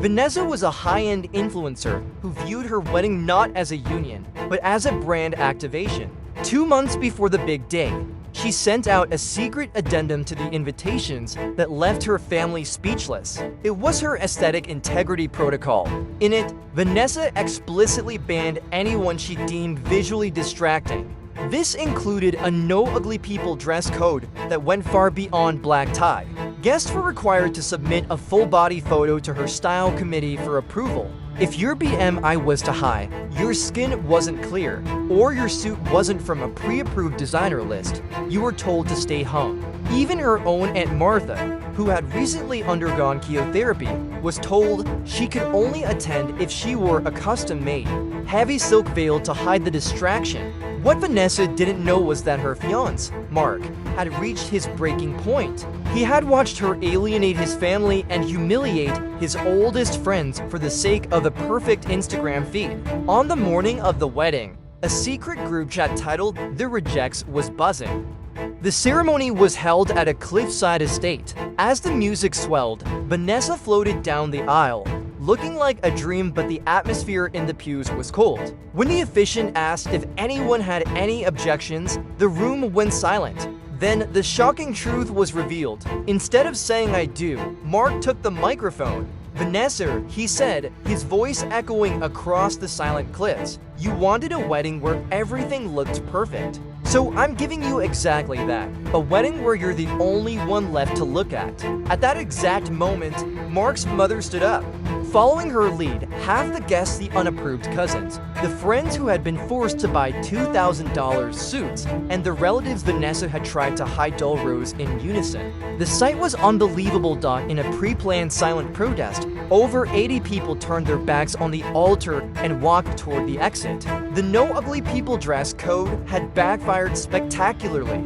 Vanessa was a high-end influencer who viewed her wedding not as a union, but as a brand activation. 2 months before the big day, she sent out a secret addendum to the invitations that left her family speechless. It was her aesthetic integrity protocol. In it, Vanessa explicitly banned anyone she deemed visually distracting. This included a no ugly people dress code that went far beyond black tie. Guests were required to submit a full-body photo to her style committee for approval. If your BMI was too high, your skin wasn't clear, or your suit wasn't from a pre-approved designer list, you were told to stay home. Even her own Aunt Martha, who had recently undergone chemotherapy, was told she could only attend if she wore a custom-made, heavy silk veil to hide the distraction. What Vanessa didn't know was that her fiancé, Mark, had reached his breaking point. He had watched her alienate his family and humiliate his oldest friends for the sake of the perfect Instagram feed. On the morning of the wedding, a secret group chat titled The Rejects was buzzing. The ceremony was held at a cliffside estate. As the music swelled, Vanessa floated down the aisle, looking like a dream, but the atmosphere in the pews was cold. When the officiant asked if anyone had any objections, the room went silent. Then the shocking truth was revealed. Instead of saying "I do," Mark took the microphone. "Vanessa," he said, his voice echoing across the silent cliffs, "you wanted a wedding where everything looked perfect. So I'm giving you exactly that. A wedding where you're the only one left to look at." At that exact moment, Mark's mother stood up. Following her lead, half the guests the unapproved cousins, the friends who had been forced to buy $2,000 suits, and the relatives Vanessa had tried to hide doll rose in unison. The sight was unbelievable. In a pre-planned silent protest, over 80 people turned their backs on the altar and walked toward the exit. The no ugly people dress code had backfired spectacularly.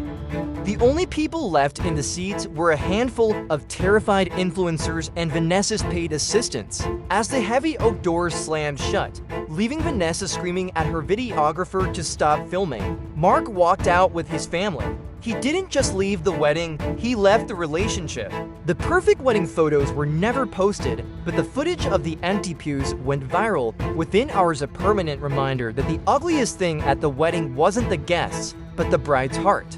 The only people left in the seats were a handful of terrified influencers and Vanessa's paid assistants. As the heavy oak doors slammed shut, leaving Vanessa screaming at her videographer to stop filming, Mark walked out with his family. He didn't just leave the wedding, he left the relationship. The perfect wedding photos were never posted, but the footage of the empty pews went viral, within hours, a permanent reminder that the ugliest thing at the wedding wasn't the guests, but the bride's heart.